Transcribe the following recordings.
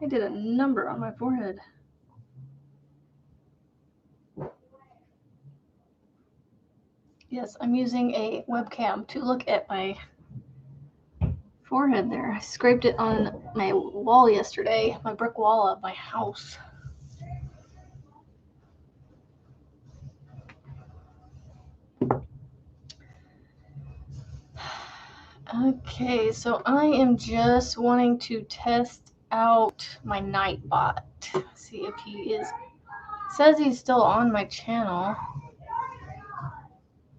I did a number on my forehead. Yes, I'm using a webcam to look at my forehead there. I scraped it on my wall yesterday, my brick wall of my house. Okay, so I am just wanting to test out my Nightbot. See if he is. It says he's still on my channel.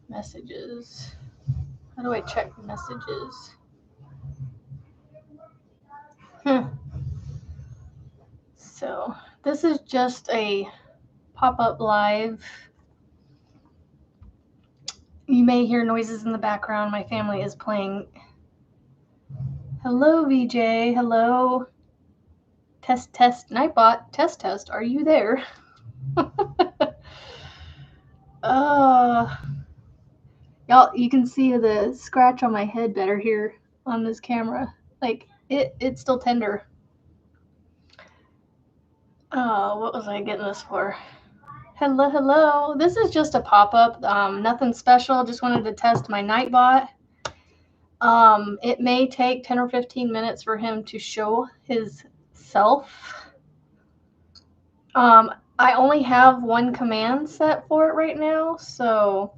Messages. How do I check messages? So this is just a pop-up live. You may hear noises in the background. My family is playing. Hello, VJ. Hello. Test, test. Nightbot. Test, test. Are you there? Y'all, you can see the scratch on my head better here on this camera. Like, it's still tender. Oh, what was I getting this for? Hello, hello. This is just a pop-up. Nothing special. Just wanted to test my Nightbot. It may take 10 or 15 minutes for him to show his self. I only have one command set for it right now, so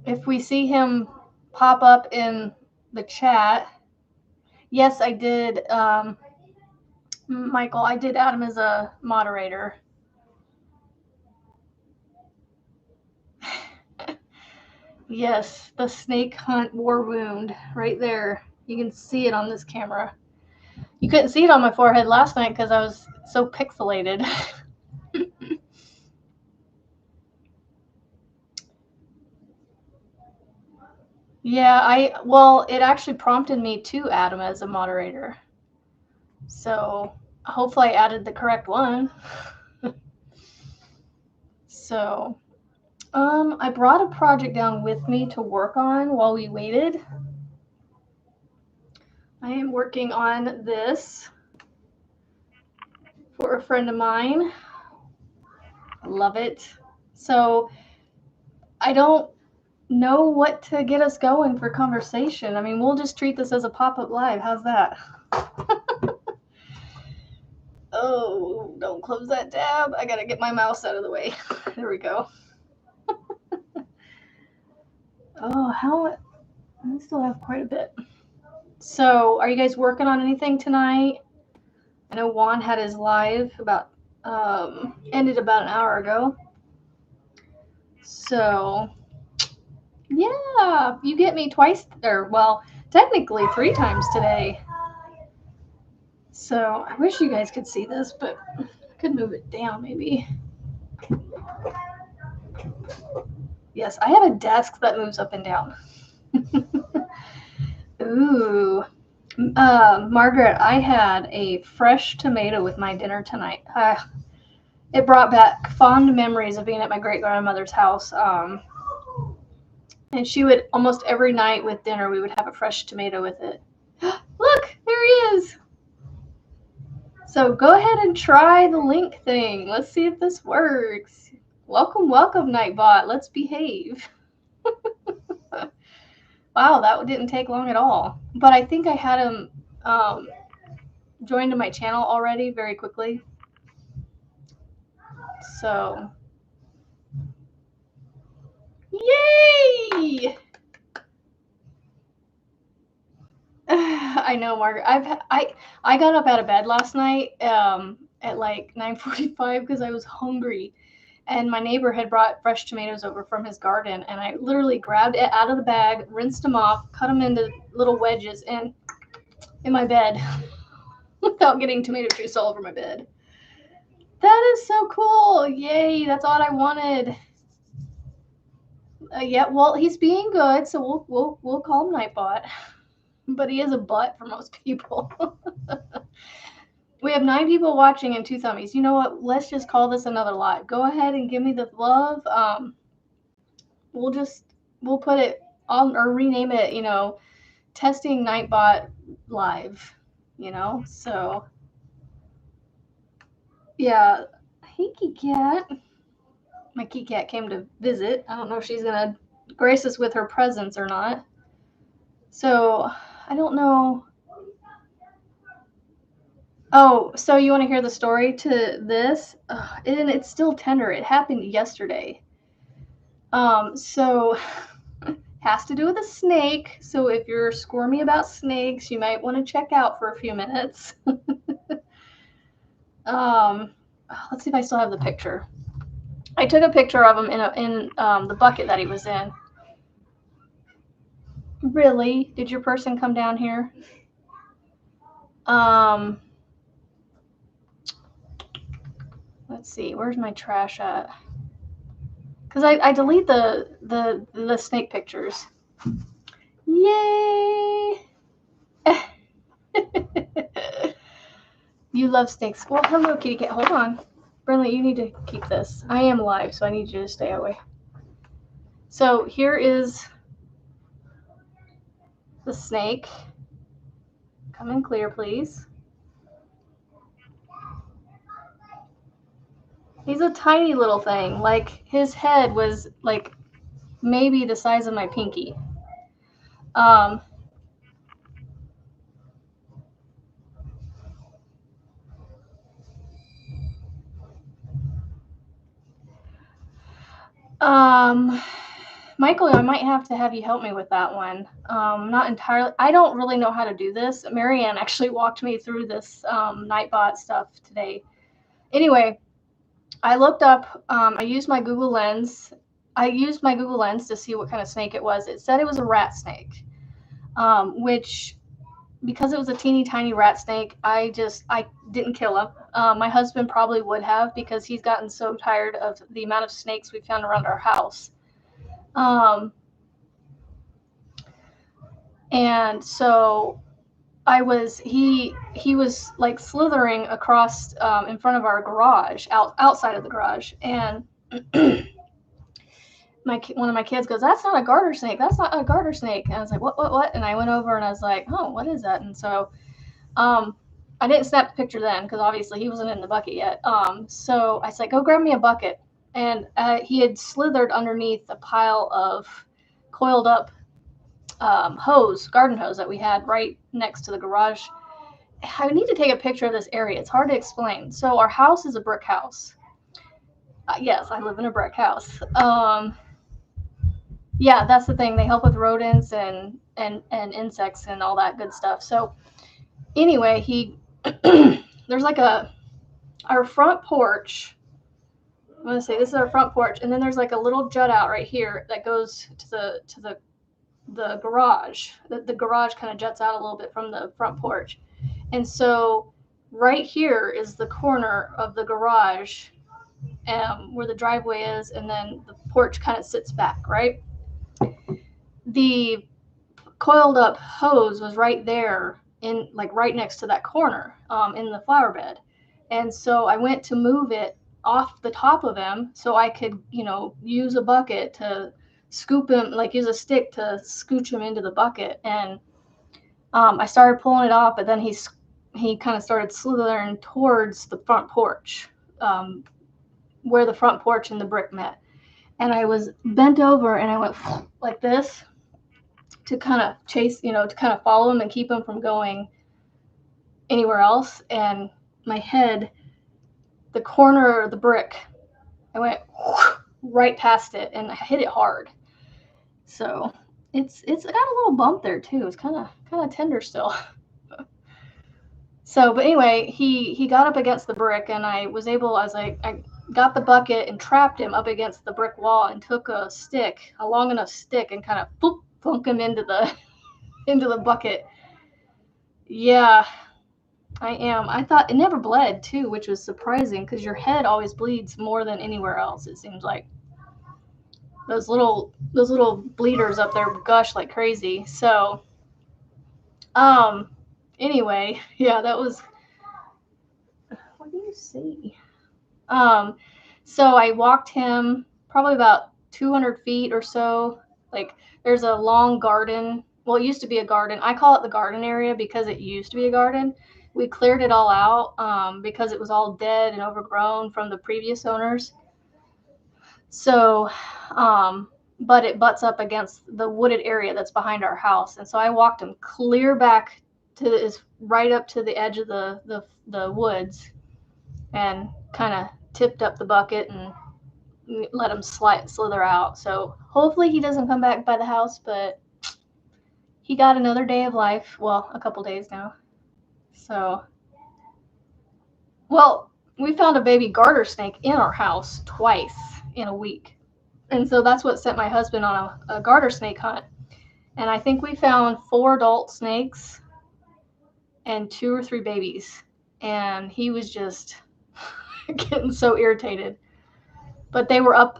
if we see him pop up in the chat, yes, I did, Michael, I did add him as a moderator. Yes, the snake hunt war wound right there. You can see it on this camera. You couldn't see it on my forehead last night because I was so pixelated. Yeah, well, it actually prompted me to add him as a moderator. So hopefully I added the correct one. So I brought a project down with me to work on while we waited. I am working on this for a friend of mine. Love it. So I don't know what to get us going for conversation. I mean, we'll just treat this as a pop-up live. How's that? Oh, don't close that tab. I gotta get my mouse out of the way. There we go. Oh, I still have quite a bit. So, are you guys working on anything tonight? I know Juan had his live ended about an hour ago. So, yeah, you get me twice, or well, technically 3 times today. So, I wish you guys could see this, but I could move it down maybe. Yes, I have a desk that moves up and down. Ooh. Margaret, I had a fresh tomato with my dinner tonight. It brought back fond memories of being at my great-grandmother's house. And she would, almost every night with dinner, we would have a fresh tomato with it. Look, there he is. So go ahead and try the link thing. Let's see if this works. Welcome, welcome, Nightbot. Let's behave. Wow, that didn't take long at all. But I think I had him joined to my channel already very quickly. So, yay! I know, Margaret. I got up out of bed last night at like 9:45 because I was hungry, and my neighbor had brought fresh tomatoes over from his garden, and I literally grabbed it out of the bag, rinsed them off, cut them into little wedges, and in my bed without getting tomato juice all over my bed. That is so cool! Yay! That's all I wanted. Yeah, well, he's being good, so we'll call him Nightbot. But he is a butt for most people. We have 9 people watching and 2 thummies. You know what? Let's just call this another live. Go ahead and give me the love. We'll put it on or rename it, testing Nightbot live. you know? So, yeah. Hey, Kitty Cat. My Kitty Cat came to visit. I don't know if she's going to grace us with her presence or not. So, I don't know. Oh, so you want to hear the story to this? And it's still tender. It happened yesterday. So has to do with a snake. So if you're squirmy about snakes, you might want to check out for a few minutes. Let's see if I still have the picture. I took a picture of him in the bucket that he was in. Really? Did your person come down here? Let's see. Where's my trash at? Because I delete the snake pictures. Yay! You love snakes. Well, hello, kitty cat. Hold on. Brinley, you need to keep this. I am live, so I need you to stay away. So here is the snake. Come in clear, please. He's a tiny little thing. Like, his head was, like, maybe the size of my pinky. Michael, I might have to have you help me with that one. Not entirely. I don't really know how to do this. Marianne actually walked me through this Nightbot stuff today. Anyway, I looked up. I used my Google Lens. To see what kind of snake it was. It said it was a rat snake, which, because it was a teeny tiny rat snake, I didn't kill him. My husband probably would have, because he's gotten so tired of the amount of snakes we found around our house. And so he was like slithering across in front of our garage, outside of the garage, and one of my kids goes, "That's not a garter snake. That's not a garter snake." And I was like, "What?" And I went over and I was like, "Oh, what is that?" And so, I didn't snap the picture then, because obviously he wasn't in the bucket yet. So I said, "Go grab me a bucket." And he had slithered underneath a pile of coiled up garden hose that we had right next to the garage. I need to take a picture of this area. It's hard to explain. So our house is a brick house. Yes, I live in a brick house. Yeah, that's the thing. They help with rodents and insects and all that good stuff. So anyway, there's like our front porch. I'm gonna say this is our front porch, and then there's like a little jut out right here that goes to the garage. The garage kind of juts out a little bit from the front porch. And so right here is the corner of the garage, where the driveway is, and then the porch kind of sits back, right? The coiled up hose was right there, right next to that corner, in the flower bed. And so I went to move it off the top of him so I could, use a bucket to scoop him, like use a stick to scooch him into the bucket. And I started pulling it off, but then he kind of started slithering towards the front porch, where the front porch and the brick met. And I was bent over and I went like this to kind of chase, to kind of follow him and keep him from going anywhere else. And my head, the corner of the brick, I went right past it and I hit it hard. So it's got a little bump there too. It's kind of tender still. So, but anyway, he got up against the brick, and I was able, as I got the bucket and trapped him up against the brick wall, and took a long enough stick, and kind of plunk him into the bucket. Yeah, I am. I thought it never bled too, which was surprising, because your head always bleeds more than anywhere else. It seems like those little bleeders up there gush like crazy. So, anyway, yeah, that was. What do you see? So I walked him probably about 200 feet or so. Like, there's a long garden. Well, it used to be a garden. I call it the garden area because it used to be a garden. We cleared it all out because it was all dead and overgrown from the previous owners. So, but it butts up against the wooded area that's behind our house, and so I walked him clear back to is right up to the edge of the woods, and kind of tipped up the bucket and let him slither out. So hopefully he doesn't come back by the house, but he got another day of life. Well, a couple days now. So, well, we found a baby garter snake in our house twice in a week. And so that's what sent my husband on a garter snake hunt. And I think we found 4 adult snakes and 2 or 3 babies. And he was just getting so irritated. But they were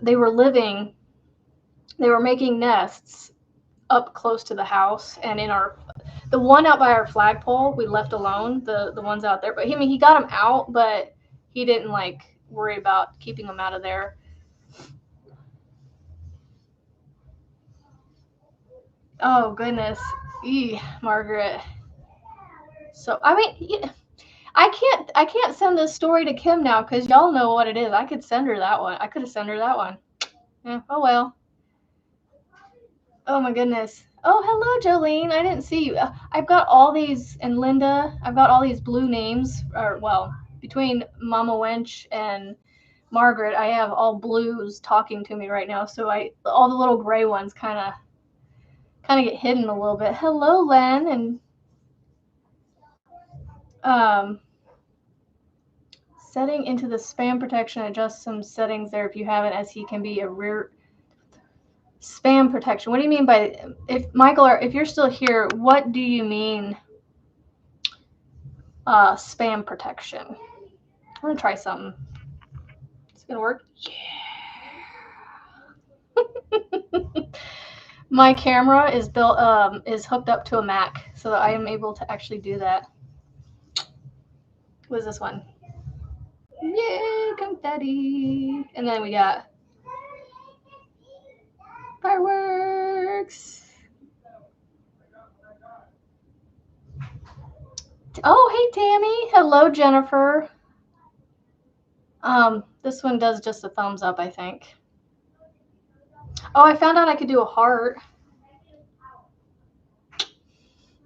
making nests up close to the house, and the one out by our flagpole we left alone, the ones out there. But he got them out, but he didn't worry about keeping them out of there. Oh goodness, Margaret. So I mean, yeah, I can't send this story to Kim now because y'all know what it is. I could send her that one. I could have sent her that one. Yeah, oh well. Oh my goodness. Oh, hello, Jolene. I didn't see you. I've got all these, and Linda, I've got all these blue names, or well, between Mama Wench and Margaret, I have all blues talking to me right now. So all the little gray ones kind of get hidden a little bit. Hello, Len, and setting into the spam protection. Adjust some settings there if you haven't, as he can be a rear. Spam protection. What do you mean by, if Michael, or if you're still here, what do you mean spam protection? I'm gonna try something. It's gonna work. Yeah. My camera is is hooked up to a Mac, so that I am able to actually do that. What is this one? Yay, confetti! And then we got fireworks. Oh, hey, Tammy. Hello, Jennifer. This one does just a thumbs up, I think. Oh, I found out I could do a heart.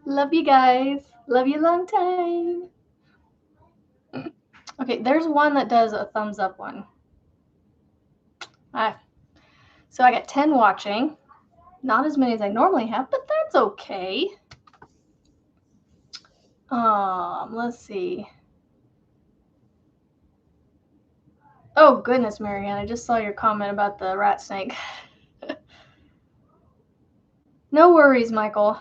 Love you guys. Love you long time. Okay, there's one that does a thumbs up one. So I got 10 watching. Not as many as I normally have, but that's okay. Let's see. Oh, goodness, Marianne, I just saw your comment about the rat snake. No worries, Michael.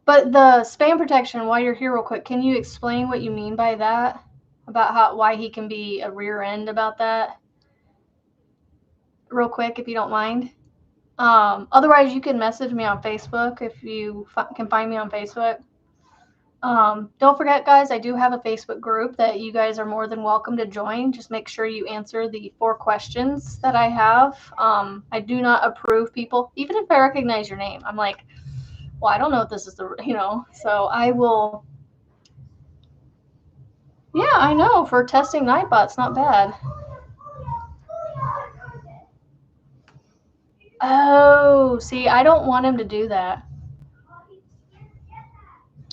But the spam protection, while you're here real quick, can you explain what you mean by that? About why he can be a rear end about that? Real quick, if you don't mind. Otherwise, you can message me on Facebook if you can find me on Facebook. Don't forget, guys, I do have a Facebook group that you guys are more than welcome to join. Just make sure you answer the 4 questions that I have. I do not approve people, even if I recognize your name. I'm like, well, I don't know if this is so I will. Yeah, I know, for testing Nightbot, it's not bad. Oh, see, I don't want him to do that.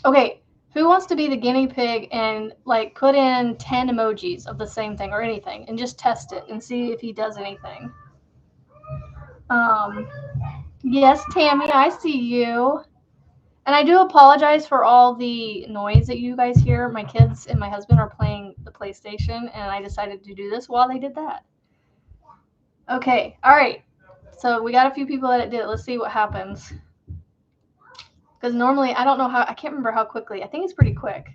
Okay, who wants to be the guinea pig and put in 10 emojis of the same thing or anything and just test it and see if he does anything? Yes, Tammy, I see you. And I do apologize for all the noise that you guys hear. My kids and my husband are playing the PlayStation, and I decided to do this while they did that. Okay, all right. So we got a few people that did it. Let's see what happens. Because normally, I don't know how, I can't remember how quickly. I think it's pretty quick.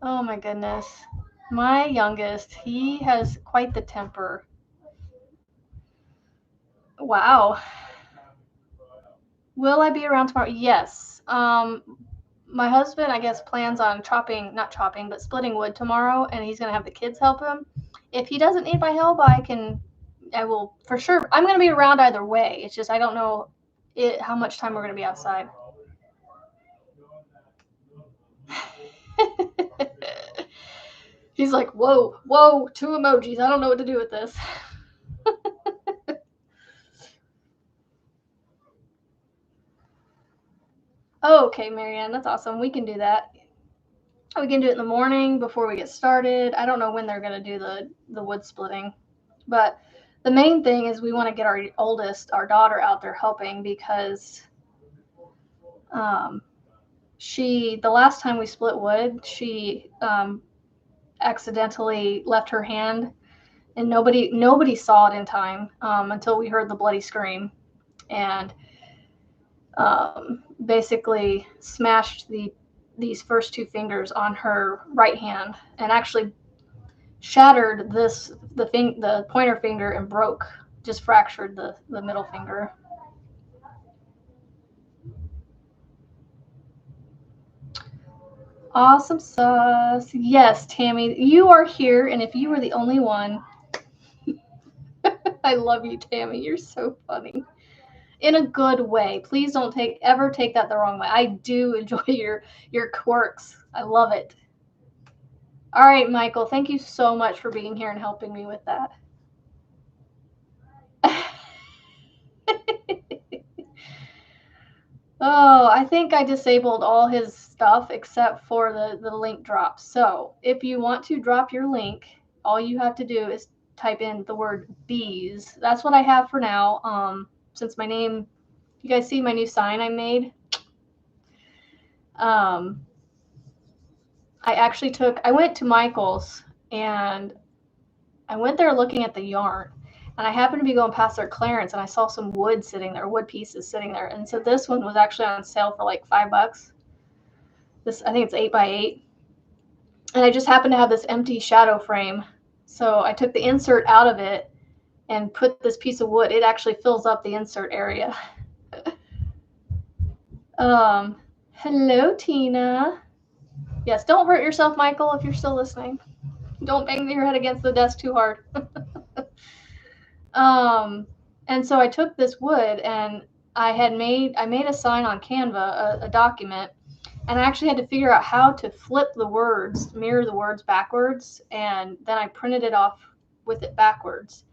Oh my goodness. My youngest, he has quite the temper. Wow. Will I be around tomorrow? Yes. My husband, I guess, plans on splitting wood tomorrow, and he's going to have the kids help him. If he doesn't need my help, I will for sure. I'm going to be around either way. It's just I don't know how much time we're going to be outside. He's like, whoa, whoa, 2 emojis. I don't know what to do with this. Oh, okay, Marianne, that's awesome. We can do that. We can do it in the morning before we get started. I don't know when they're going to do the wood splitting. But the main thing is we want to get our oldest, our daughter, out there helping because the last time we split wood, she accidentally left her hand, and nobody saw it in time until we heard the bloody scream, and basically smashed these first 2 fingers on her right hand, and actually shattered the pointer finger and just fractured the middle finger. Awesome sauce. Yes, Tammy, you are here, and if you were the only one, I love you, Tammy. You're so funny. In a good way. Please don't ever take that the wrong way. I do enjoy your quirks. I love it. All right, Michael, thank you so much for being here and helping me with that. Oh, I think I disabled all his stuff except for the link drop. So if you want to drop your link, all you have to do is type in the word bees. That's what I have for now. Since my name, you guys see my new sign I made? I went to Michael's and I went there looking at the yarn, and I happened to be going past their clearance, and I saw some wood pieces sitting there. And so this one was actually on sale for like $5. I think it's 8x8. And I just happened to have this empty shadow frame. So I took the insert out of it and put this piece of wood. It actually fills up the insert area. Hello, Tina. Yes, don't hurt yourself, Michael, if you're still listening. Don't bang your head against the desk too hard. And so I took this wood and I made a sign on Canva, a document, and I actually had to figure out how to mirror the words backwards, and then I printed it off with it backwards.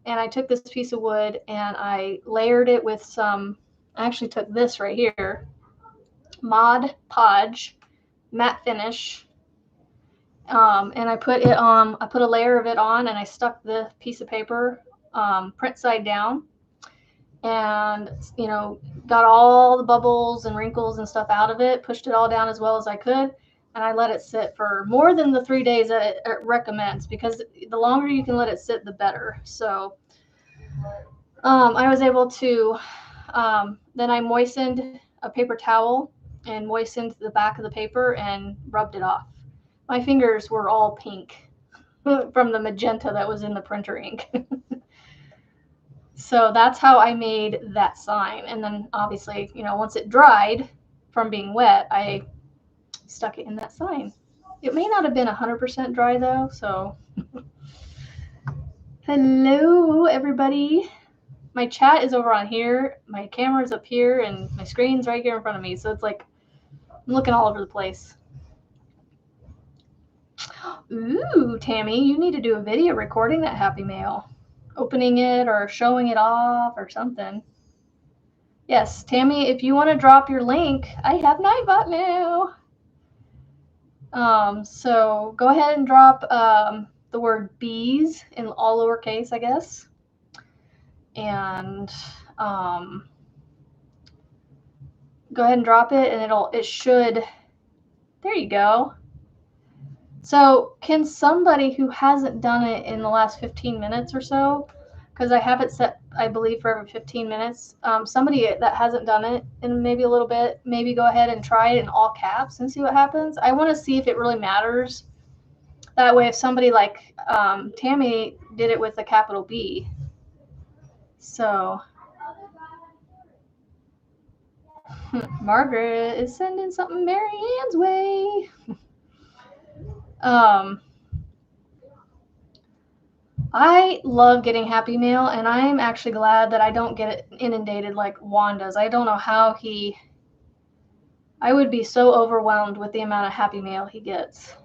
And I took this piece of wood and I layered it with I actually took this right here, Mod Podge matte finish, and I put a layer of it on, and I stuck the piece of paper print side down, and got all the bubbles and wrinkles and stuff out of it, pushed it all down as well as I could, and I let it sit for more than the 3 days that it recommends, because the longer you can let it sit, the better. So I was able to then I moistened a paper towel and moistened the back of the paper and rubbed it off. My fingers were all pink from the magenta that was in the printer ink. So that's how I made that sign. And then obviously, once it dried from being wet, I stuck it in that sign. It may not have been 100% dry though, so. Hello, everybody. My chat is over on here, my camera's up here, and my screen's right here in front of me. So it's like I'm looking all over the place. Ooh, Tammy, you need to do a video recording that Happy Mail. Opening it or showing it off or something. Yes, Tammy, if you want to drop your link, I have Nightbot now. So go ahead and drop the word bees in all lowercase, I guess. And go ahead and drop it, and it should. There you go. So can somebody who hasn't done it in the last 15 minutes or so, because I have it set, I believe, for every 15 minutes, somebody that hasn't done it in maybe a little bit, maybe go ahead and try it in all caps and see what happens. I want to see if it really matters. That way, if somebody like Tammy did it with a capital B. So Margaret is sending something Mary Ann's way. I love getting Happy Mail, and I'm actually glad that I don't get it inundated like Juan does. I don't know how I would be so overwhelmed with the amount of Happy Mail he gets.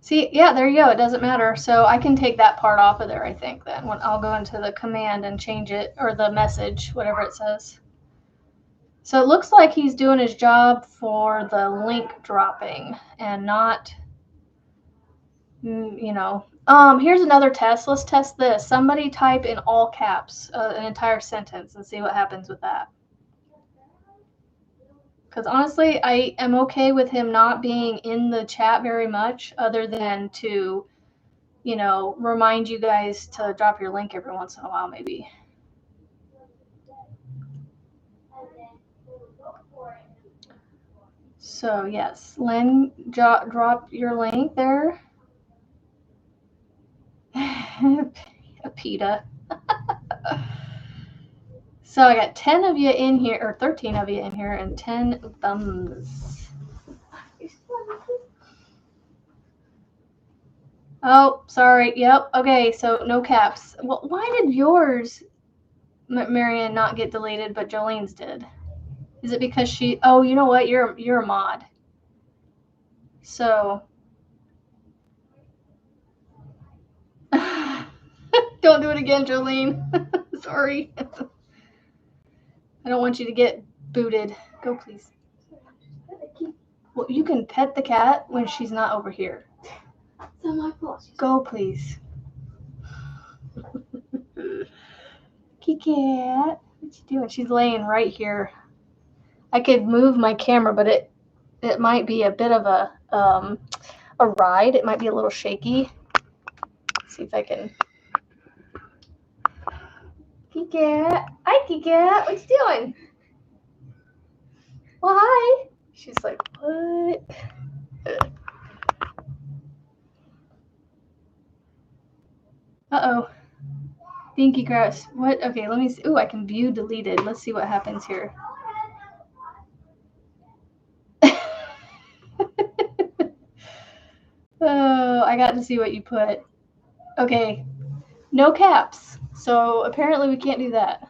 See, yeah, there you go. It doesn't matter. So I can take that part off of there, I think, then. When I'll go into the command and change it, or the message, whatever it says. So it looks like he's doing his job for the link dropping and not, you know. Here's another test. Let's test this. Somebody type in all caps an entire sentence and see what happens with that. Because honestly, I am okay with him not being in the chat very much, other than to, you know, remind you guys to drop your link every once in a while, maybe. So yes, Lynn, drop your link there. PETA. So I got 10 of you in here, or 13 of you in here, and 10 thumbs. Oh, sorry. Yep. Okay, so no caps. Well, why did yours, Marianne, not get deleted, but Jolene's did? Is it because she? Oh, you know what? You're a mod. So don't do it again, Jolene. Sorry. I don't want you to get booted. Go, please. Well, you can pet the cat when she's not over here. Go, please. Cat, what you doing? She's laying right here. I could move my camera, but it might be a bit of a ride. It might be a little shaky. Let's see if I can. Cat, hi, Cat. What you doing? Well, hi. She's like, what? Uh-oh. Dinky Grass. What? Okay, let me see. Ooh, I can view deleted. Let's see what happens here. Oh, I got to see what you put. Okay, no caps. So apparently we can't do that.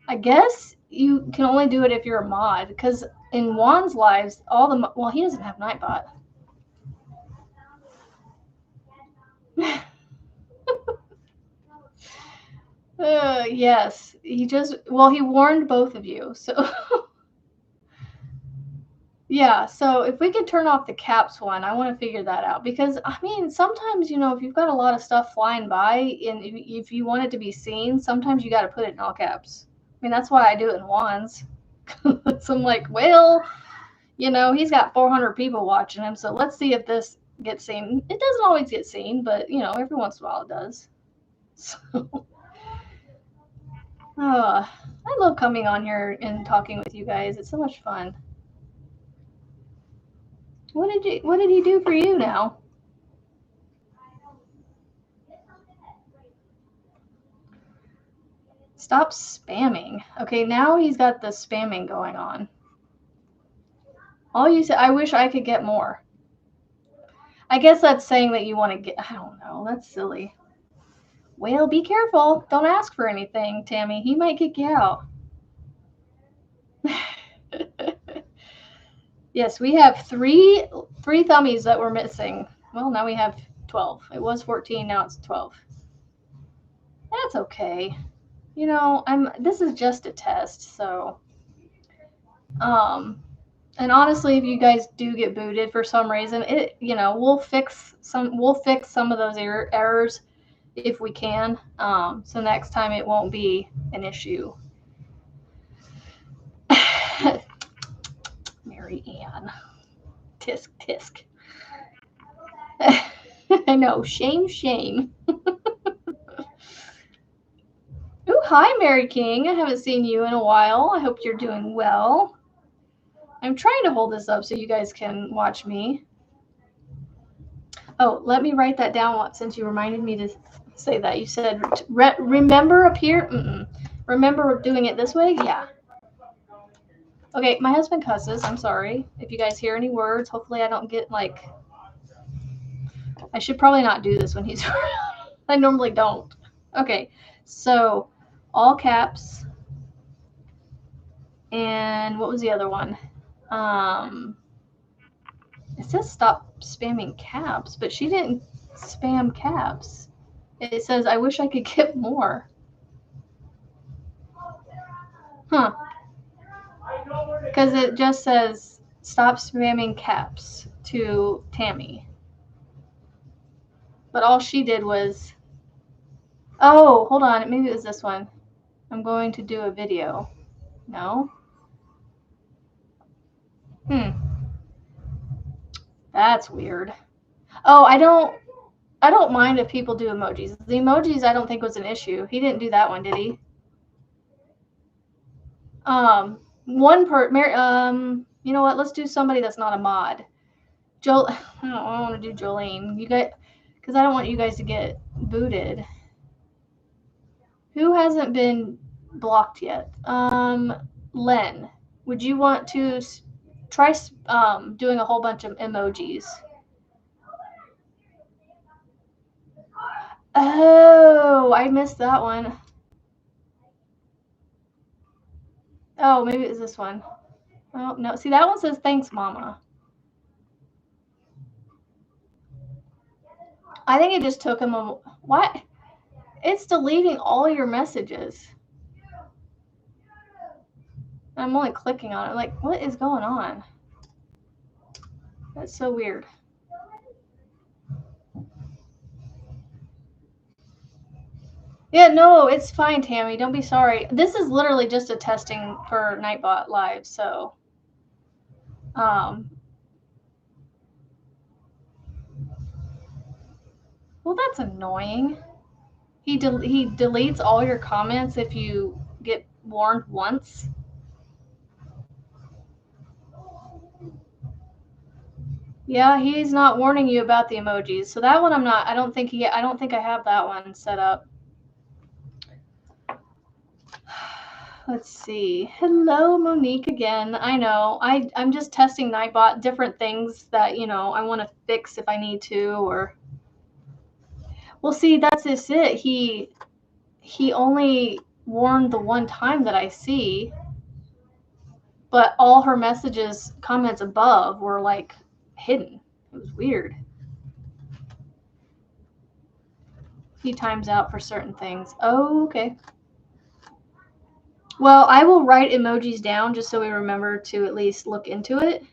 I guess you can only do it if you're a mod, because in Juan's lives, well, he doesn't have Nightbot. Yes, he warned both of you, so. Yeah, so if we could turn off the caps one, I want to figure that out, because I mean, sometimes, you know, if you've got a lot of stuff flying by and if you want it to be seen, sometimes you got to put it in all caps. I mean, that's why I do it in Juan's. So I'm like, well, you know, he's got 400 people watching him, so let's see if this gets seen. It doesn't always get seen, but, you know, every once in a while it does. So, I love coming on here and talking with you guys. It's so much fun. What did he do for you now? Stop spamming. Okay, now he's got the spamming going on. All you said, I wish I could get more. I guess that's saying that you want to get, I don't know, that's silly. Well, be careful. Don't ask for anything, Tammy. He might kick you out. Yes, we have three thummies that we're missing. Well, now we have 12. It was 14, now it's 12. That's okay. You know, this is just a test, so and honestly, if you guys do get booted for some reason, we'll fix some of those errors if we can. So next time it won't be an issue. Mary Ann. Tisk tisk. I know. Shame. Ooh, hi, Mary King. I haven't seen you in a while. I hope you're doing well. I'm trying to hold this up so you guys can watch me. Oh, let me write that down since you reminded me to say that. You said, remember up here? Remember doing it this way? Yeah. Okay, my husband cusses. I'm sorry. If you guys hear any words, hopefully I don't get, like... I should probably not do this when he's around. I normally don't. Okay, so all caps. And what was the other one? says stop spamming caps, but she didn't spam caps. It says, I wish I could get more. Huh. Because it just says stop spamming caps to Tammy. But all she did was, oh, hold on, maybe it was this one. I'm going to do a video. No? That's weird. Oh, I don't mind if people do emojis. The emojis I don't think was an issue. He didn't do that one, did he? You know what? Let's do somebody that's not a mod. I don't want to do Jolene. You guys, because I don't want you guys to get booted. Who hasn't been blocked yet? Len, would you want to try doing a whole bunch of emojis? Oh, I missed that one. Oh, maybe it was this one. Oh, no. See, that one says, thanks, Mama. I think it just took him a... What? It's deleting all your messages. I'm only clicking on it. Like, what is going on? That's so weird. Yeah, no, it's fine, Tammy. Don't be sorry. This is literally just a testing for Nightbot Live, so... Well, that's annoying. He deletes all your comments if you get warned once. Yeah, he's not warning you about the emojis. So that one I don't think I have that one set up. Let's see. Hello, Monique again. I know. I'm just testing Nightbot, different things that, I want to fix if I need to, or... Well, see, that's just it. He only warned the one time that I see, but all her comments above were like hidden. It was weird. He times out for certain things. Oh, okay. Well, I will write emojis down just so we remember to at least look into it.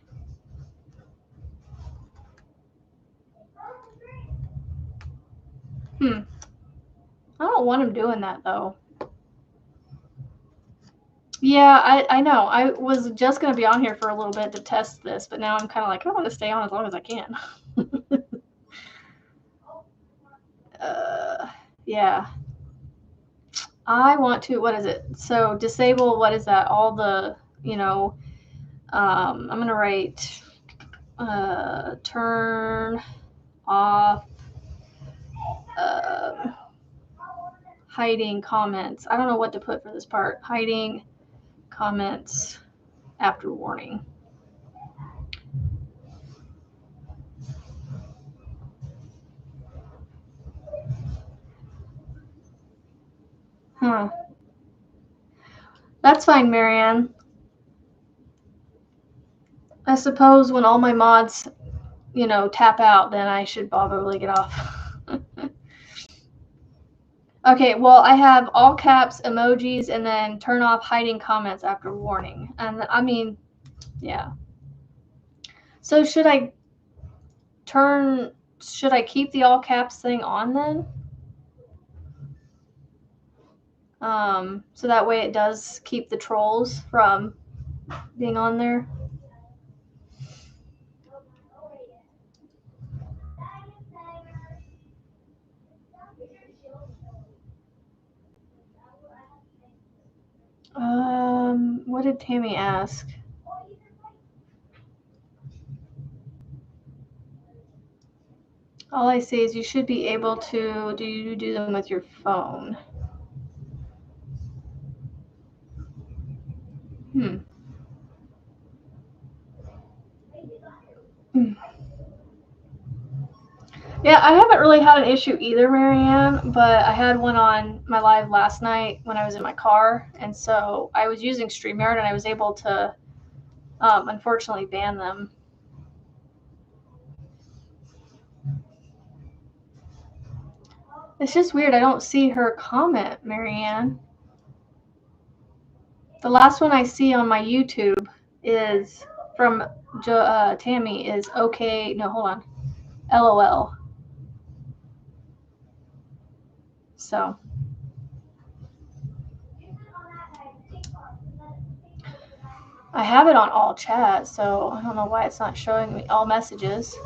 I don't want him doing that, though. Yeah, I know. I was just going to be on here for a little bit to test this, but now I'm kind of like, I want to stay on as long as I can. Yeah. I want to, what is it? So disable, what is that? All the, I'm going to write turn off hiding comments. I don't know what to put for this part. Hiding comments after warning. Huh. That's fine, Marianne. I suppose when all my mods, tap out, then I should probably get off. Okay, well, I have all caps, emojis, and then turn off hiding comments after warning. And I mean, yeah. So should I keep the all caps thing on then? So that way it does keep the trolls from being on there. What did Tammy ask? All I say is you should be able to do them with your phone. Yeah, I haven't really had an issue either, Marianne, but I had one on my live last night when I was in my car, and so I was using StreamYard, and I was able to, unfortunately, ban them. It's just weird. I don't see her comment, Marianne. The last one I see on my YouTube is from Tammy is okay. No, hold on. LOL. So. I have it on all chat, so I don't know why it's not showing me all messages.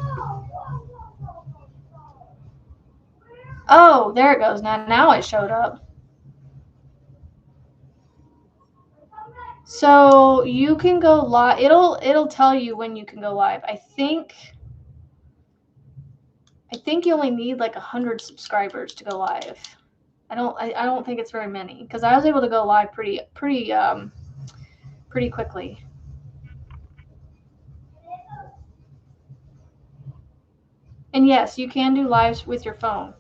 Oh, there it goes. Now it showed up. So you can go live. It'll tell you when you can go live. I think you only need like 100 subscribers to go live. I don't think it's very many because I was able to go live pretty quickly. And yes, you can do lives with your phone.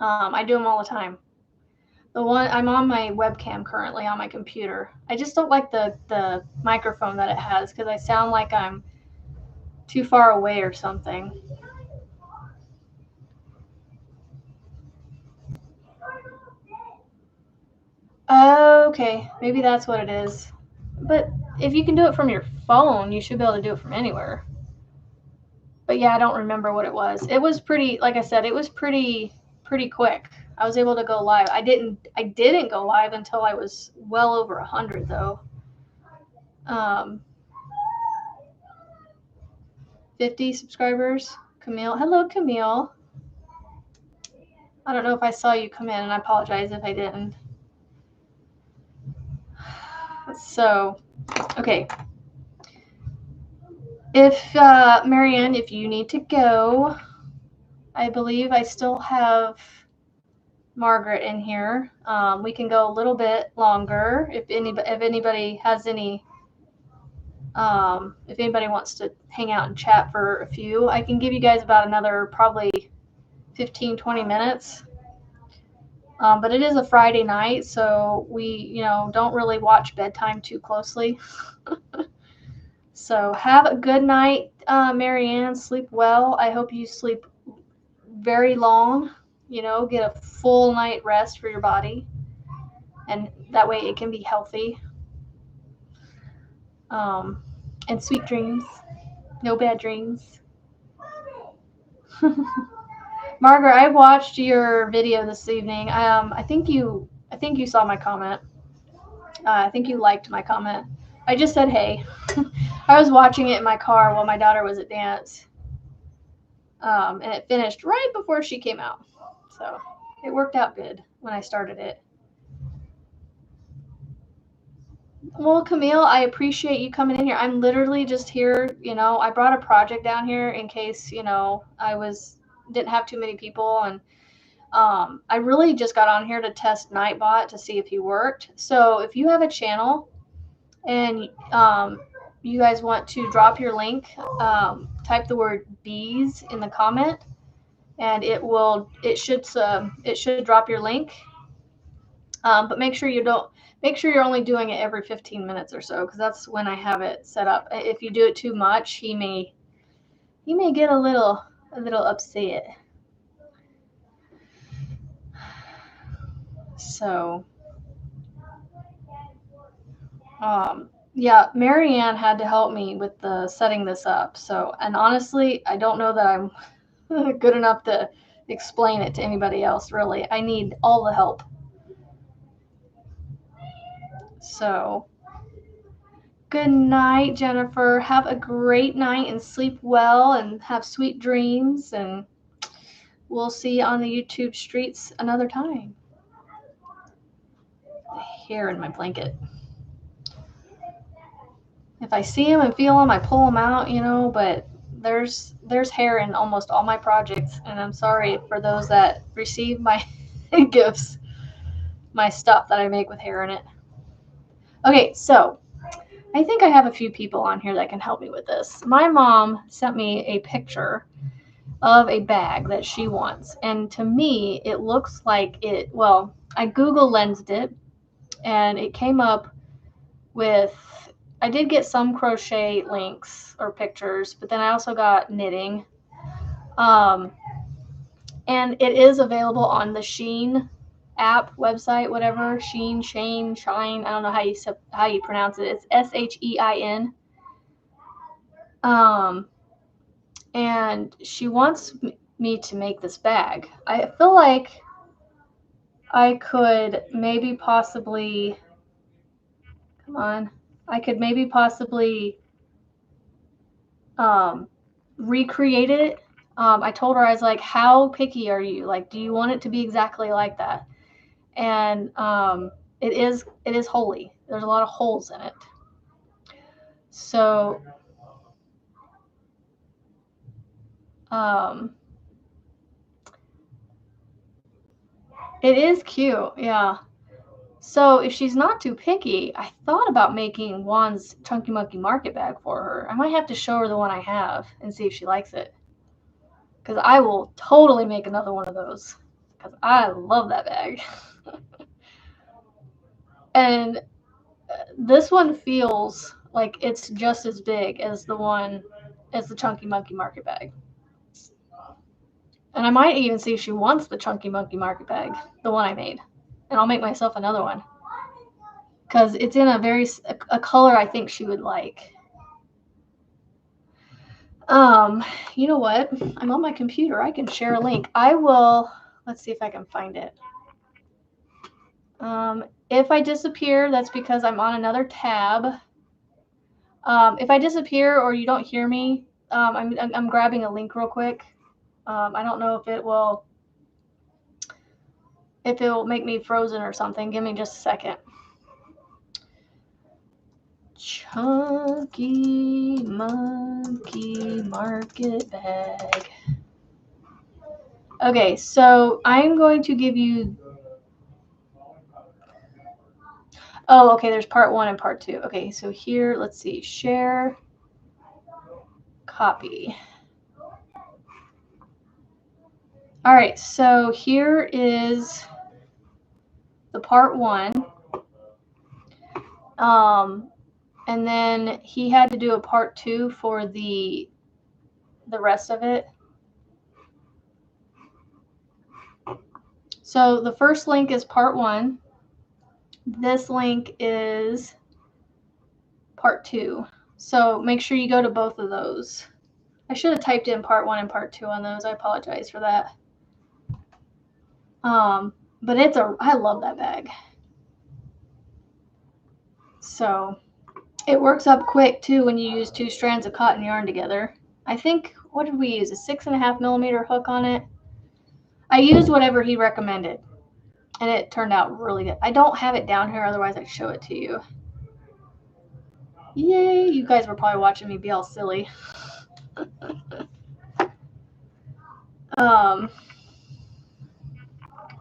I do them all the time. The one I'm on my webcam currently on my computer. I just don't like the microphone that it has because I sound like I'm too far away or something. Okay, maybe that's what it is. But if you can do it from your phone, you should be able to do it from anywhere. But yeah, I don't remember what it was. It was pretty, like I said, it was pretty quick. I was able to go live. I didn't go live until I was well over 100 though. 50 subscribers. Camille. Hello, Camille. I don't know if I saw you come in, and I apologize if I didn't. So, okay. If, Marianne, if you need to go, I believe I still have Margaret in here. We can go a little bit longer if anybody has any, if anybody wants to hang out and chat for a few. I can give you guys about another probably 15-20 minutes. But it is a Friday night, so we, don't really watch bedtime too closely. So have a good night, Marianne. Sleep well. I hope you sleep very long. Get a full night rest for your body, and that way it can be healthy. And sweet dreams. No bad dreams. Margaret, I watched your video this evening. I think you saw my comment. I think you liked my comment. I just said hey. I was watching it in my car while my daughter was at dance. And it finished right before she came out. So it worked out good when I started it. Well, Camille, I appreciate you coming in here. I'm literally just here, I brought a project down here in case, didn't have too many people, and I really just got on here to test Nightbot to see if he worked. So if you have a channel and you guys want to drop your link, type the word bees in the comment, and it should drop your link. But make sure you're only doing it every 15 minutes or so, because that's when I have it set up. If you do it too much, he may get a little upset. So, yeah, Marianne had to help me with the setting this up. So, and honestly, I don't know that I'm good enough to explain it to anybody else, really. I need all the help. So, good night, Jennifer. Have a great night and sleep well and have sweet dreams. And we'll see you on the YouTube streets another time. The hair in my blanket. If I see them and feel them, I pull them out, but there's hair in almost all my projects. And I'm sorry for those that receive my gifts, my stuff that I make with hair in it. Okay, so I think I have a few people on here that can help me with this. My mom sent me a picture of a bag that she wants. And to me, it looks like I Google lensed it, and it came up with, I did get some crochet links or pictures, but then I also got knitting. And it is available on the Shein app, website, whatever. Shein, Shane, Shine. I don't know how you pronounce it. It's SHEIN. And she wants me to make this bag. I feel like I could maybe possibly, come on, I could maybe possibly recreate it. I told her, I was like, how picky are you? Like, do you want it to be exactly like that? And it is holy. There's a lot of holes in it. So it is cute, yeah. So if she's not too picky, I thought about making Juan's Chunky Monkey Market bag for her. I might have to show her the one I have and see if she likes it. Because I will totally make another one of those. Because I love that bag. And this one feels like it's just as big as the Chunky Monkey Market bag. And I might even see if she wants the Chunky Monkey Market bag, the one I made. And I'll make myself another one. Because it's in a color I think she would like. You know what? I'm on my computer. I can share a link. Let's see if I can find it. If I disappear, that's because I'm on another tab. If I disappear or you don't hear me, I'm grabbing a link real quick. I don't know if it will make me frozen or something. Give me just a second. Chunky Monkey Market bag. Okay, so I'm going to give you. Oh, okay, there's part 1 and part 2. Okay, so here, let's see, share, copy. All right, so here is the part 1. And then he had to do a part 2 for the rest of it. So the first link is part 1. This link is part 2. So make sure you go to both of those. I should have typed in part 1 and part 2 on those. I apologize for that. But I love that bag. So it works up quick too when you use 2 strands of cotton yarn together. I think, what did we use? A 6.5 millimeter hook on it. I used whatever he recommended, and it turned out really good. I don't have it down here, otherwise I'd show it to you. Yay! You guys were probably watching me be all silly.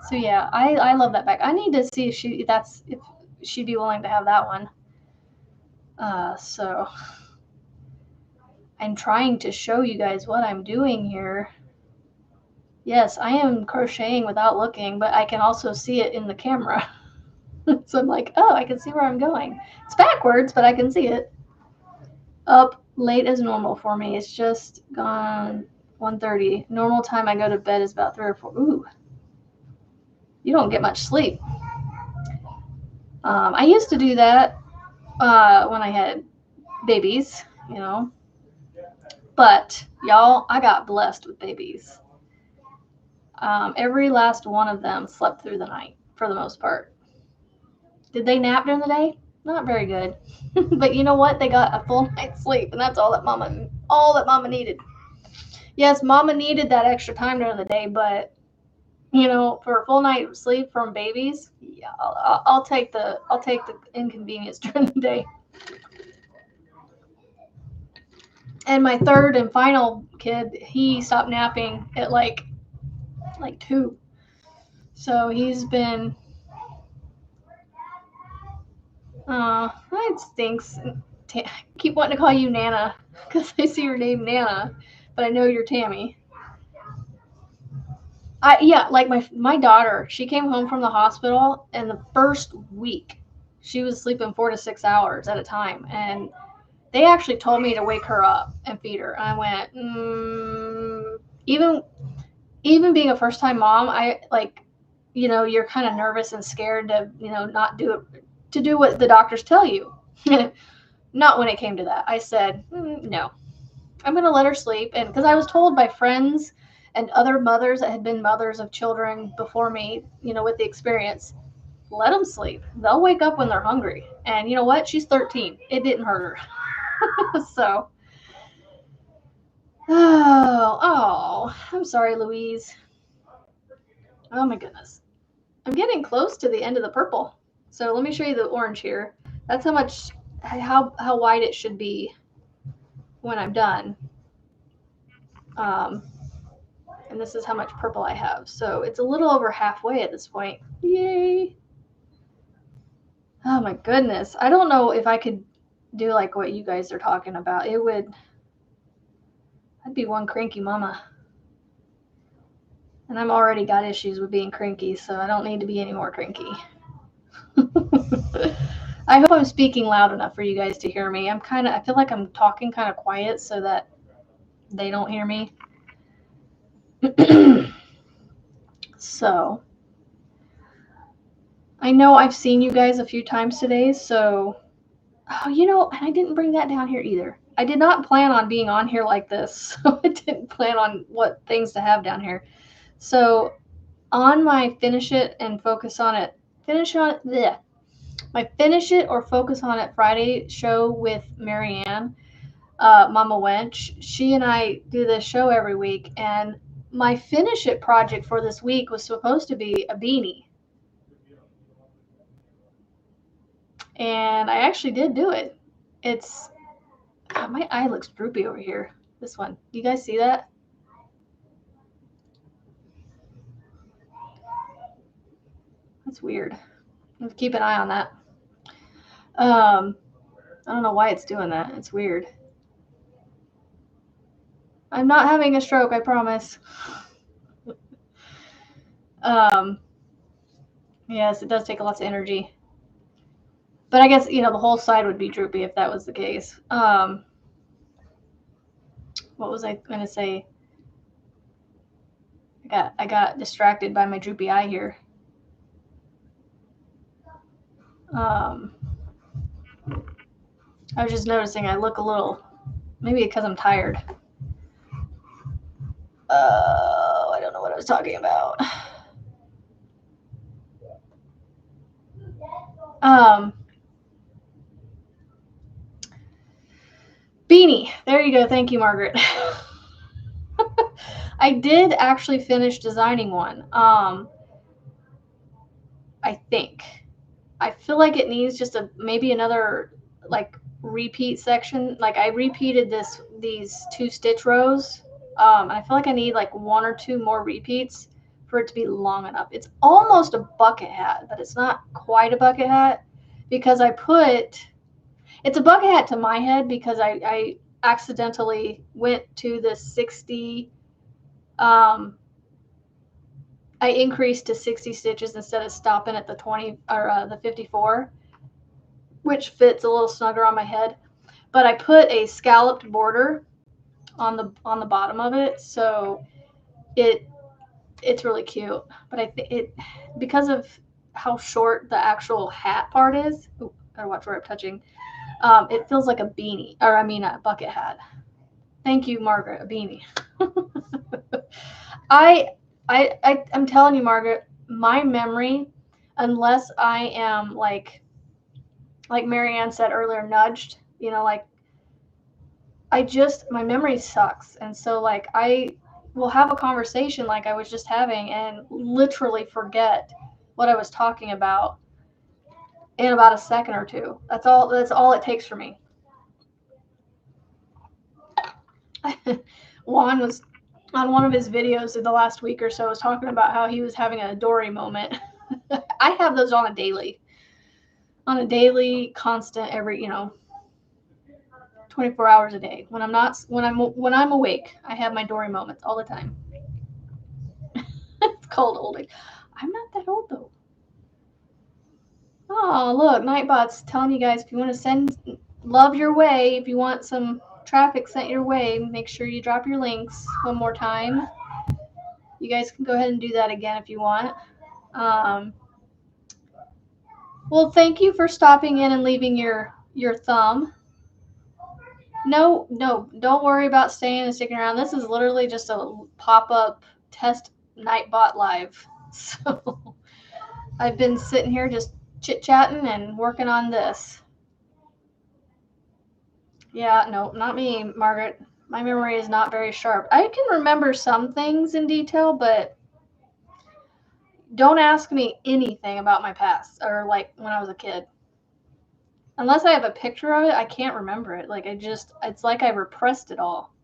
So yeah, I love that bag. I need to see if she'd be willing to have that one. So I'm trying to show you guys what I'm doing here. Yes, I am crocheting without looking, but I can also see it in the camera. So I'm like, oh, I can see where I'm going. It's backwards, but I can see it. Up late as normal for me. It's just gone 1:30. Normal time I go to bed is about 3 or 4. Ooh, you don't get much sleep. I used to do that when I had babies, you know. But y'all, I got blessed with babies. Every last one of them slept through the night for the most part. Did they nap during the day? Not very good. But you know what? They got a full night's sleep, and that's all that mama needed. Yes, mama needed that extra time during the day, but you know, for a full night of sleep from babies, yeah, I'll take the inconvenience during the day. And my third and final kid, he stopped napping at like 2. So he's been it stinks. I keep wanting to call you Nana because I see your name Nana, but I know you're Tammy. Like my daughter, she came home from the hospital, and the first week she was sleeping 4 to 6 hours at a time, and they actually told me to wake her up and feed her. And I went, even even being a first-time mom, I like, you're kind of nervous and scared to, not do it, to do what the doctors tell you. Not when it came to that. I said, no, I'm going to let her sleep. And because I was told by friends and other mothers that had been mothers of children before me, with the experience, let them sleep. They'll wake up when they're hungry. And you know what? She's 13. It didn't hurt her. So, I'm sorry, Louise. Oh my goodness. I'm getting close to the end of the purple. So let me show you the orange here. That's how wide it should be when I'm done. And this is how much purple I have. So it's a little over halfway at this point. Yay. Oh my goodness. I don't know if I could do like what you guys are talking about. I'd be one cranky mama. And I'm already got issues with being cranky, so I don't need to be any more cranky. I hope I'm speaking loud enough for you guys to hear me. I feel like I'm talking kind of quiet so that they don't hear me. So, I know I've seen you guys a few times today, so, and I didn't bring that down here either. I did not plan on being on here like this, so I didn't plan on what things to have down here. So, on my finish it and focus on it, my finish it or focus on it Friday show with Marianne, Mama Wench, she and I do this show every week, and my finish it project for this week was supposed to be a beanie. And I actually did do it. My eye looks droopy over here. This one. Do you guys see that? That's weird. Let's keep an eye on that. I don't know why it's doing that. It's weird. I'm not having a stroke, I promise. Yes, it does take lots of energy. But I guess, the whole side would be droopy if that was the case. What was I going to say? I got distracted by my droopy eye here. I was just noticing I look a little, maybe because I'm tired. I don't know what I was talking about. Beanie. There you go. Thank you, Margaret. I did actually finish designing one. I think. I feel like it needs just maybe another like repeat section. Like I repeated these 2 stitch rows. I feel like I need like 1 or 2 more repeats for it to be long enough. It's almost a bucket hat, but it's not quite a bucket hat because it's a bucket hat to my head because I accidentally went to the 60. I increased to 60 stitches instead of stopping at the 20 or the 54, which fits a little snugger on my head. But I put a scalloped border on the bottom of it, so it's really cute. But I think because of how short the actual hat part is. Ooh, gotta watch where I'm touching. It feels like a beanie, or I mean a bucket hat. Thank you, Margaret. A beanie. I'm telling you, Margaret, my memory, unless I am like Marianne said earlier, nudged, like my memory sucks. And so like I will have a conversation like I was just having and literally forget what I was talking about in about a second or two. That's all it takes for me. Juan was on one of his videos in the last week or so was talking about how he was having a Dory moment. I have those on a daily constant, every 24 hours a day. When I'm awake, I have my Dory moments all the time. It's called old age. I'm not that old though. Oh, look, Nightbot's telling you guys if you want to send love your way, if you want some traffic sent your way, make sure you drop your links one more time. You guys can go ahead and do that again if you want. Well, thank you for stopping in and leaving your thumb. No, don't worry about staying and sticking around. This is literally just a pop-up test Nightbot live. So I've been sitting here just chit-chatting and working on this. Yeah, no, not me, Margaret. My memory is not very sharp. I can remember some things in detail, but don't ask me anything about my past or like when I was a kid. Unless I have a picture of it, I can't remember it. Like it's like I repressed it all.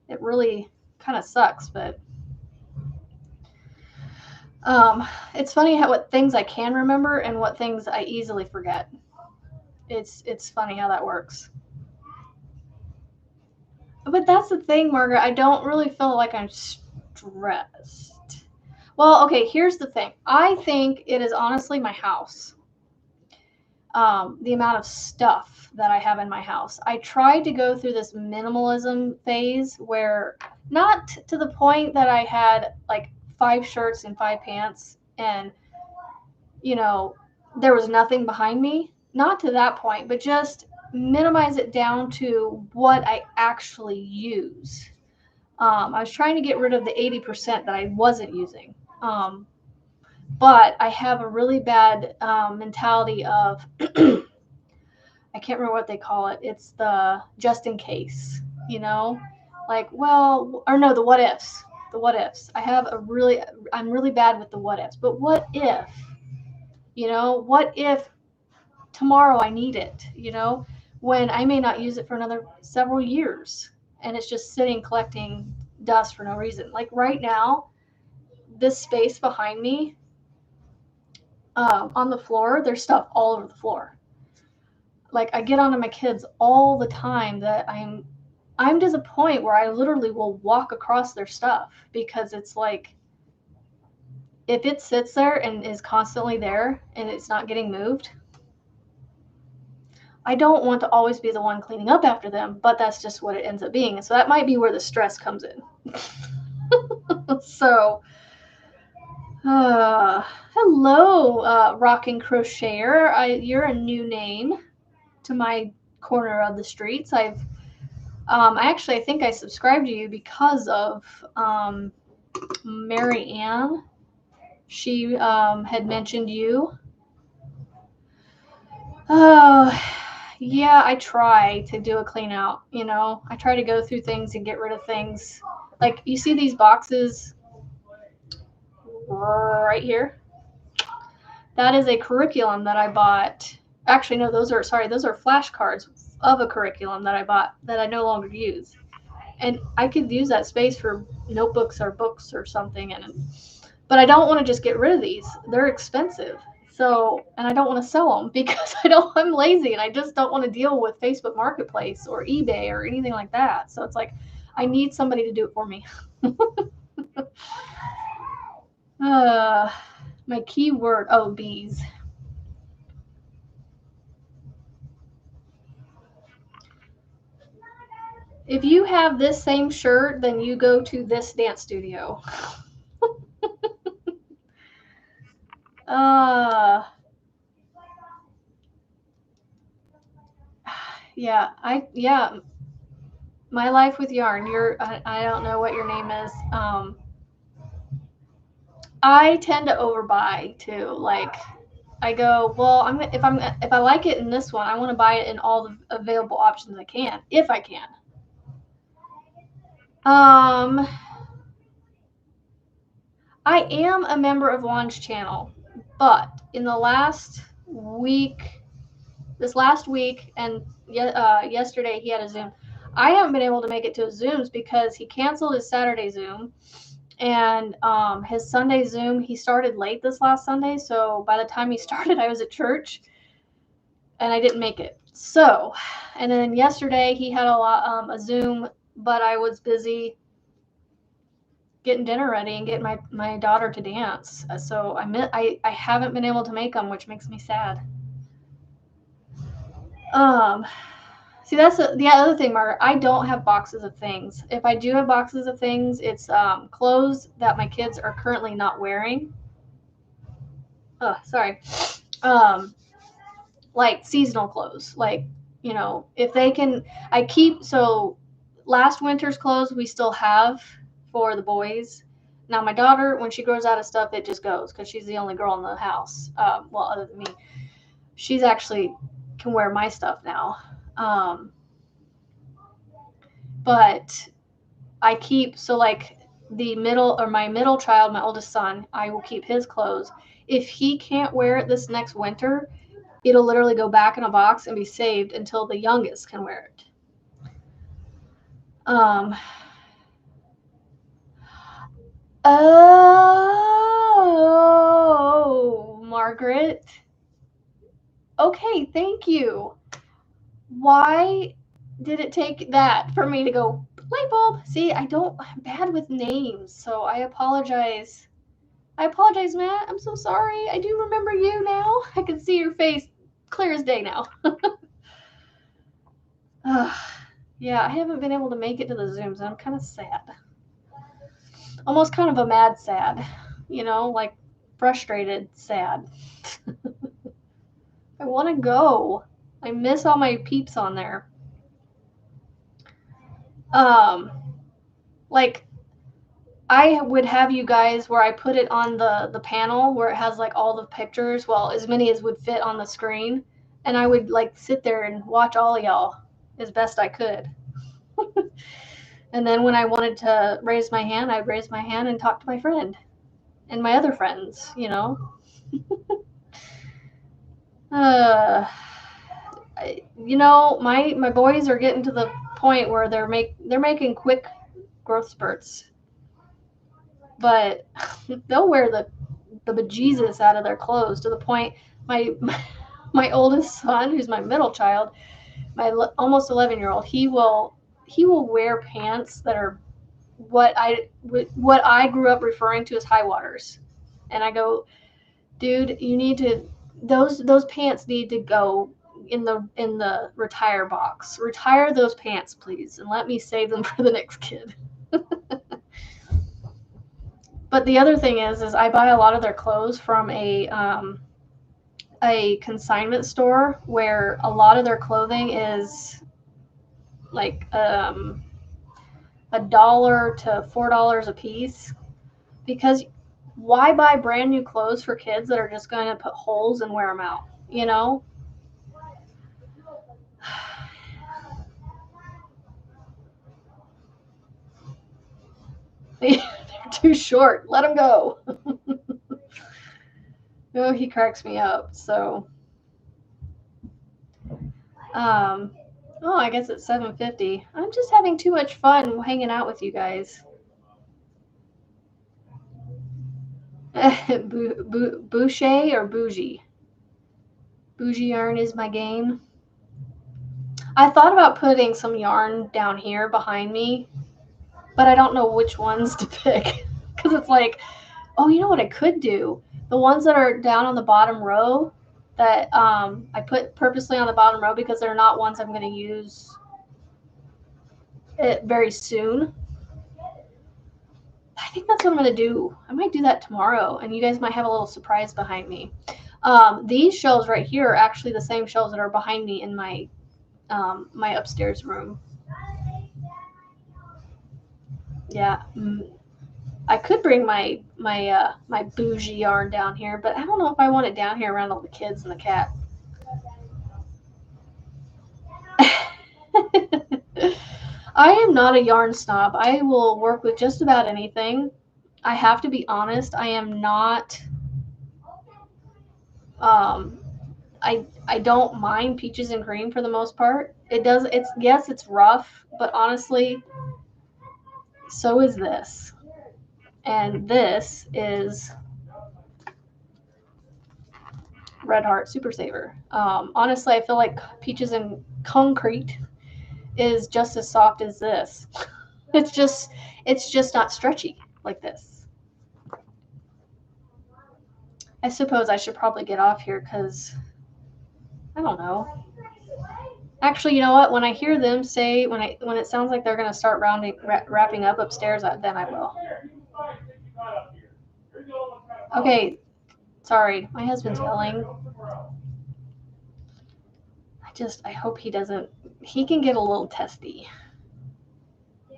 It really kind of sucks, but it's funny what things I can remember and what things I easily forget. It's funny how that works. But that's the thing, Margaret. I don't really feel like I'm stressed. Well, okay, here's the thing. I think it is honestly my house. The amount of stuff that I have in my house. I tried to go through this minimalism phase where, not to the point that I had like 5 shirts and 5 pants and, there was nothing behind me. Not to that point, but just minimize it down to what I actually use. I was trying to get rid of the 80% that I wasn't using. But I have a really bad mentality of, I can't remember what they call it. It's the just in case, like, well, or no, the what ifs. The what ifs. I'm really bad with the what ifs. But what if, what if tomorrow I need it, when I may not use it for another several years and it's just sitting collecting dust for no reason. Like right now, this space behind me, on the floor, there's stuff all over the floor. Like I get onto my kids all the time that I'm to the point where I literally will walk across their stuff because it's like, if it sits there and is constantly there and it's not getting moved, I don't want to always be the one cleaning up after them, but that's just what it ends up being. So that might be where the stress comes in. So, hello, Rockin' Crocheter. You're a new name to my corner of the streets. I think I subscribed to you because of Mary Ann. She had mentioned you. Yeah, I try to do a clean out, I try to go through things and get rid of things. Like, you see these boxes right here? That is a curriculum that I bought. Actually, no, those are flashcards of a curriculum that I bought that I no longer use. And I could use that space for notebooks or books or something. But I don't want to just get rid of these. They're expensive. So, and I don't want to sell them because I'm lazy and I just don't want to deal with Facebook Marketplace or eBay or anything like that. So it's like, I need somebody to do it for me. My keyword, bees. If you have this same shirt, then you go to this dance studio. Yeah, My Life with Yarn. I don't know what your name is. I tend to overbuy too. Like, I go, well, if I like it in this one, I want to buy it in all the available options I can, if I can. I am a member of Juan's channel, but in the last week, and yesterday he had a Zoom. I haven't been able to make it to his Zooms because he canceled his Saturday Zoom, and his Sunday Zoom, he started late this last Sunday, so by the time he started, I was at church, and I didn't make it. So, and then yesterday he had a Zoom, but I was busy getting dinner ready and getting my daughter to dance. So I haven't been able to make them, which makes me sad. See, that's the other thing, Margaret. I don't have boxes of things. If I do have boxes of things, it's clothes that my kids are currently not wearing. Oh, sorry. Um, like seasonal clothes. Like, you know, if they can, I keep, so last winter's clothes we still have for the boys. Now, my daughter, when she grows out of stuff, it just goes because she's the only girl in the house. Well, other than me, she's actually can wear my stuff now. But I keep, so like the middle, or my middle child, my oldest son, I will keep his clothes. If he can't wear it this next winter, it'll literally go back in a box and be saved until the youngest can wear it. Oh, Margaret. Okay, thank you. Why did it take that for me to go light bulb? See, I'm bad with names, so I apologize. I apologize, Matt. I'm so sorry. I do remember you now. I can see your face clear as day now. Yeah, I haven't been able to make it to the Zooms, and I'm kind of sad. Almost kind of a mad sad, you know, like frustrated sad. I want to go. I miss all my peeps on there. Like I would have you guys where I put it on the panel where it has like all the pictures, well, as many as would fit on the screen, and I would like sit there and watch all of y'all as best I could. And then when I wanted to raise my hand, I'd raise my hand and talk to my friend and my other friends, you know. You know, my boys are getting to the point where they're making quick growth spurts, but they'll wear the bejesus out of their clothes to the point my oldest son, who's my middle child, my almost 11-year-old, he will wear pants that are what I grew up referring to as high waters, and I go, dude, you need to, those pants need to go in the retire box. Retire those pants, please, and let me save them for the next kid. But the other thing is I buy a lot of their clothes from a consignment store where a lot of their clothing is like $1 to $4 a piece, because why buy brand new clothes for kids that are just going to put holes and wear them out, you know? They're too short. Let them go. Oh, he cracks me up. So, oh, I guess it's 7:50. I'm just having too much fun hanging out with you guys. Boucher or bougie? Bougie yarn is my game. I thought about putting some yarn down here behind me, but I don't know which ones to pick. Because it's like, oh, you know what I could do? The ones that are down on the bottom row that I put purposely on the bottom row because they're not ones I'm going to use it very soon. I think that's what I'm going to do. I might do that tomorrow, and you guys might have a little surprise behind me. These shelves right here are actually the same shelves that are behind me in my my upstairs room. Yeah, I could bring my bougie yarn down here, but I don't know if I want it down here around all the kids and the cat. I am not a yarn snob. I will work with just about anything. I have to be honest. I am not. I don't mind peaches and cream for the most part. It's yes, it's rough, but honestly, so is this. And this is Red Heart Super Saver. Honestly, I feel like peaches and concrete is just as soft as this. It's just not stretchy like this. I suppose I should probably get off here because I don't know. Actually, you know what? When I hear them say, when it sounds like they're going to start wrapping up upstairs, then I will. Okay, sorry. My husband's yelling. I hope he doesn't. He can get a little testy.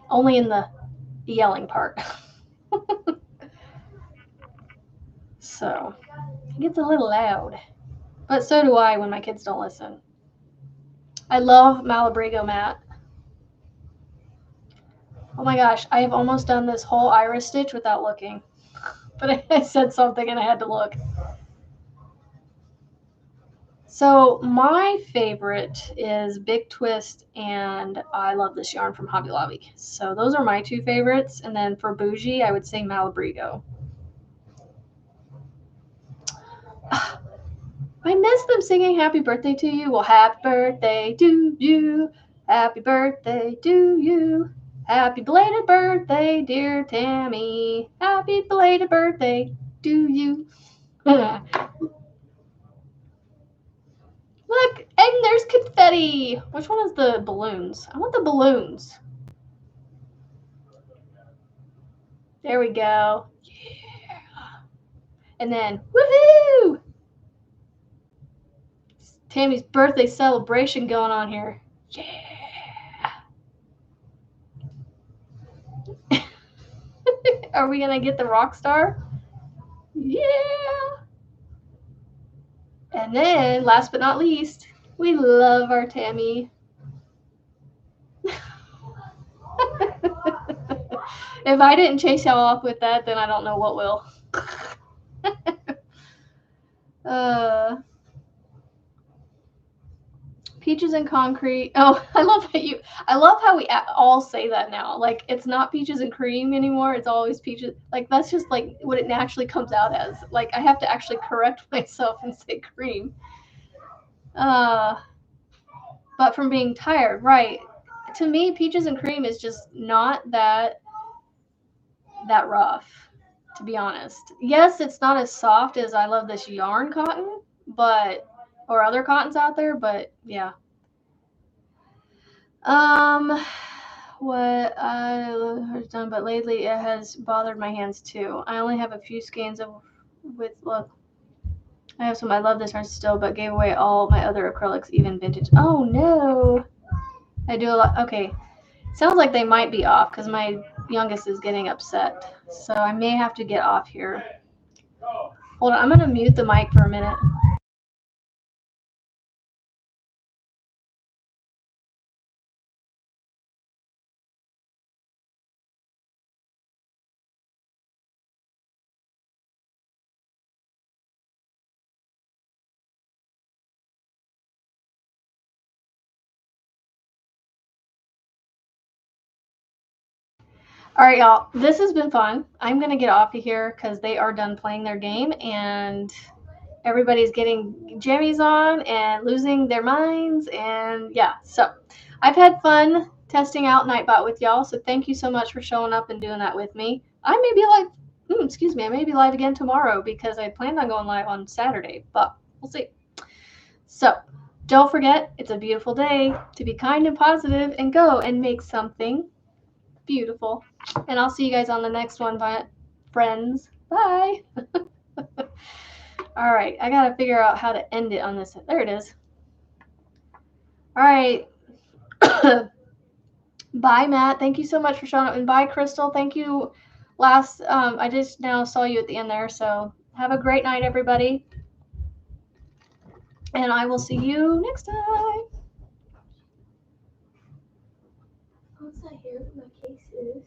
Only in the yelling part. So, he gets a little loud. But so do I when my kids don't listen. I love Malabrigo mat. Oh my gosh, I have almost done this whole iris stitch without looking. But I said something and I had to look. So my favorite is Big Twist, and I love this yarn from Hobby Lobby. So those are my two favorites. And then for bougie, I would say Malabrigo. I miss them singing happy birthday to you. Well, happy birthday to you. Happy birthday to you. Happy belated birthday, dear Tammy. Happy belated birthday to you. Look, and there's confetti. Which one is the balloons? I want the balloons. There we go. Yeah. And then, woohoo! Tammy's birthday celebration going on here. Yeah. Are we gonna get the rock star? Yeah. And then, last but not least, we love our Tammy. If I didn't chase y'all off with that, then I don't know what will. Peaches and concrete. Oh, I love how we all say that now. Like, it's not peaches and cream anymore. It's always peaches. Like, that's just like what it naturally comes out as. Like, I have to actually correct myself and say cream. But from being tired, right? To me, peaches and cream is just not that rough, to be honest. Yes, it's not as soft as I love this yarn cotton, or other cottons out there, but yeah. What I have done, but lately it has bothered my hands too. I only have a few skeins look. I have some. I love this yarn still, but gave away all my other acrylics, even vintage. Oh no! I do a lot. Okay, sounds like they might be off because my youngest is getting upset. So I may have to get off here. Hold on, I'm gonna mute the mic for a minute. All right, y'all. This has been fun. I'm gonna get off of here because they are done playing their game and everybody's getting jammies on and losing their minds, and yeah. So I've had fun testing out Nightbot with y'all. So thank you so much for showing up and doing that with me. I may be live. Excuse me. I may be live again tomorrow because I planned on going live on Saturday, but we'll see. So don't forget, it's a beautiful day to be kind and positive and go and make something beautiful. And I'll see you guys on the next one, friends. Bye. All right, I gotta figure out how to end it on this. There it is. All right. Bye, Matt. Thank you so much for showing up. And bye, Crystal. Thank you. I just now saw you at the end there. So have a great night, everybody. And I will see you next time. Once I hear what my case is.